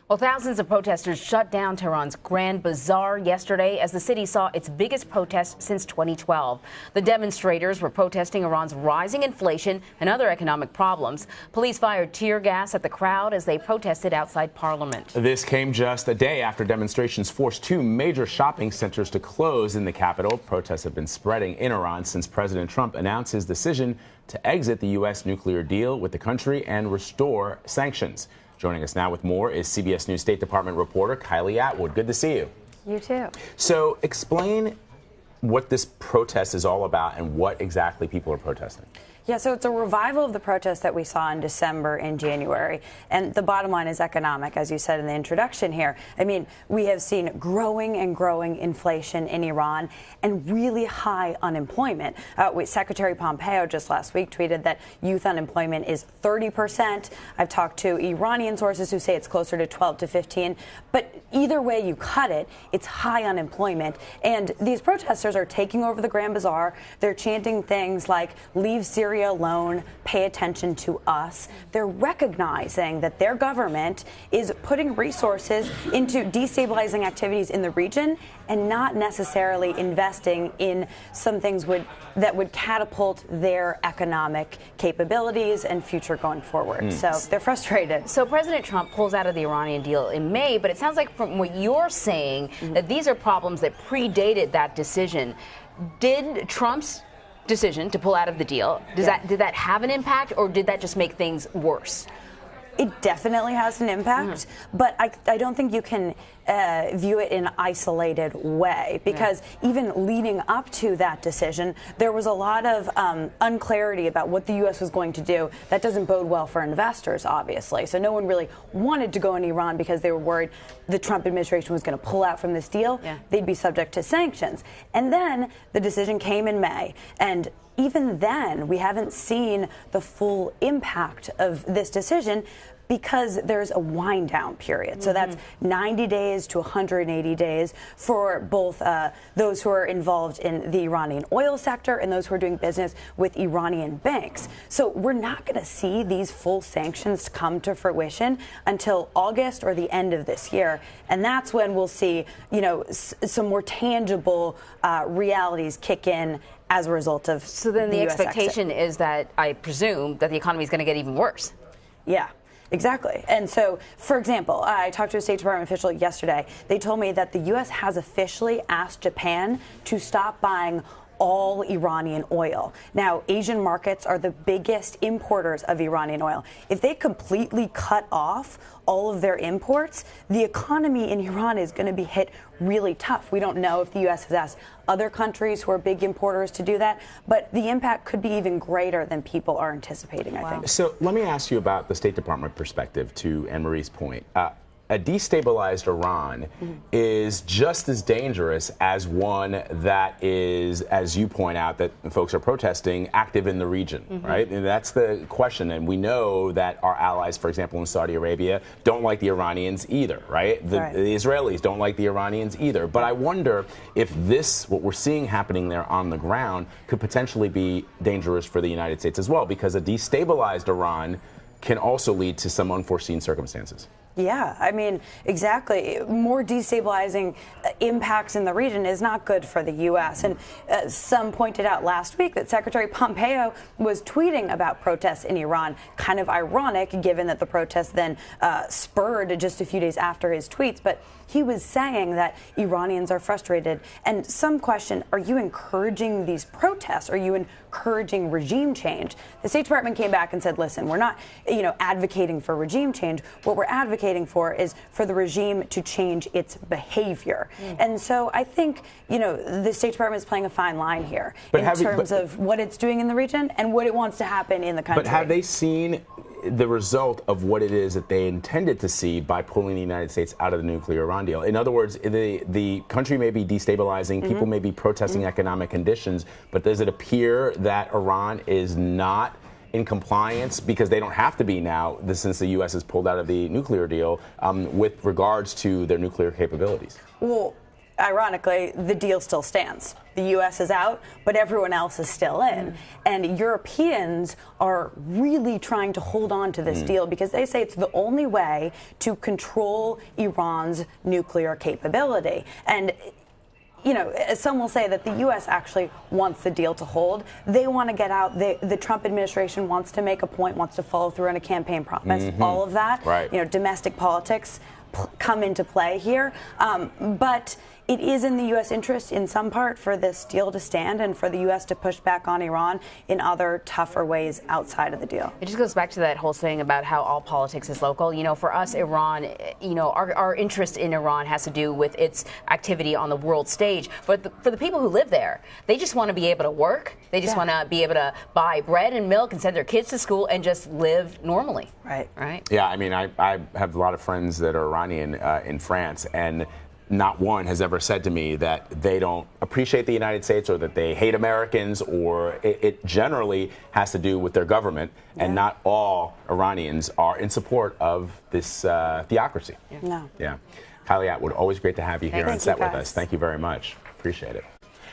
Well, thousands of protesters shut down Tehran's Grand Bazaar yesterday as the city saw its biggest protest since 2012. The demonstrators were protesting Iran's rising inflation and other economic problems. Police fired tear gas at the crowd as they protested outside Parliament. This came just a day after demonstrations forced two major shopping centers to close in the capital. Protests have been spreading in Iran since President Trump announced his decision to exit the U.S. nuclear deal with the country and restore sanctions. Joining us now with more is CBS News State Department reporter Kylie Atwood. Good to see you. You too. So explain what this protest is all about and what exactly people are protesting. Yeah, so it's a revival of the protests that we saw in December and January. And the bottom line is economic, as you said in the introduction here. I mean, we have seen growing and growing inflation in Iran and really high unemployment. Secretary Pompeo just last week tweeted that youth unemployment is 30%. I've talked to Iranian sources who say it's closer to 12 to 15. But either way you cut it, it's high unemployment. And these protesters are taking over the Grand Bazaar. They're chanting things like, "Leave Syria alone, pay attention to us." They're recognizing that their government is putting resources into destabilizing activities in the region and not necessarily investing in some things that would catapult their economic capabilities and future going forward. So they're frustrated. So President Trump pulls out of the Iranian deal in May, but it sounds like from what you're saying that these are problems that predated that decision. Did Trump's decision to pull out of the deal, did that have an impact, or did that just make things worse? It definitely has an impact, but I don't think you can view it in an isolated way, because even leading up to that decision, there was a lot of unclarity about what the U.S. was going to do. That doesn't bode well for investors, obviously. So no one really wanted to go in Iran because they were worried the Trump administration was going to pull out from this deal. They'd be subject to sanctions. And then the decision came in May, and even then, we haven't seen the full impact of this decision because there's a wind down period. So that's 90 days to 180 days for both those who are involved in the Iranian oil sector and those who are doing business with Iranian banks. So we're not going to see these full sanctions come to fruition until August or the end of this year. And that's when we'll see, some more tangible realities kick in as a result of So then the expectation is that, I presume, that the economy is going to get even worse. Yeah. Exactly. And so, for example, I talked to a State Department official yesterday. They told me that the U.S. has officially asked Japan to stop buying all Iranian oil. Now, Asian markets are the biggest importers of Iranian oil. If they completely cut off all of their imports, the economy in Iran is going to be hit really tough. We don't know if the U.S. has asked other countries who are big importers to do that, but the impact could be even greater than people are anticipating, I think. So let me ask you about the State Department perspective, to Anne-Marie's point. A destabilized Iran is just as dangerous as one that is, as you point out, that folks are protesting, active in the region, right? And that's the question. And we know that our allies, for example, in Saudi Arabia, don't like the Iranians either, right? The Israelis don't like the Iranians either. But I wonder if this, what we're seeing happening there on the ground, could potentially be dangerous for the United States as well, because a destabilized Iran can also lead to some unforeseen circumstances. Yeah, I mean, exactly. More destabilizing impacts in the region is not good for the U.S. And some pointed out last week that Secretary Pompeo was tweeting about protests in Iran. Kind of ironic, given that the protests then spurred just a few days after his tweets. But he was saying that Iranians are frustrated. And some question, are you encouraging these protests? Are you encouraging regime change? The State Department came back and said, listen, we're not, advocating for regime change. What we're advocating for is for the regime to change its behavior. And so I think, the State Department is playing a fine line here in terms of what it's doing in the region and what it wants to happen in the country. But have they seen the result of what it is that they intended to see by pulling the United States out of the nuclear Iran deal? In other words, the country may be destabilizing, people may be protesting economic conditions, but does it appear that Iran is not in compliance, because they don't have to be now, since the U.S. has pulled out of the nuclear deal, with regards to their nuclear capabilities? Well, ironically, the deal still stands. The U.S. is out, but everyone else is still in. And Europeans are really trying to hold on to this deal because they say it's the only way to control Iran's nuclear capability. And you know, some will say that the U.S. actually wants the deal to hold. They want to get out. The Trump administration wants to make a point, wants to follow through on a campaign promise. All of that, you know, domestic politics come into play here. But it is in the U.S. interest, in some part, for this deal to stand and for the U.S. to push back on Iran in other tougher ways outside of the deal. It just goes back to that whole thing about how all politics is local. You know, for us, Iran, you know, our interest in Iran has to do with its activity on the world stage. But for the people who live there, they just want to be able to work. They just want to be able to buy bread and milk and send their kids to school and just live normally. Right. Yeah, I mean, I have a lot of friends that are Iranian in France, and not one has ever said to me that they don't appreciate the United States or that they hate Americans, or it generally has to do with their government, and not all Iranians are in support of this theocracy. No. Yeah. Kylie Atwood, always great to have you here on set with us. Thank you very much. Appreciate it.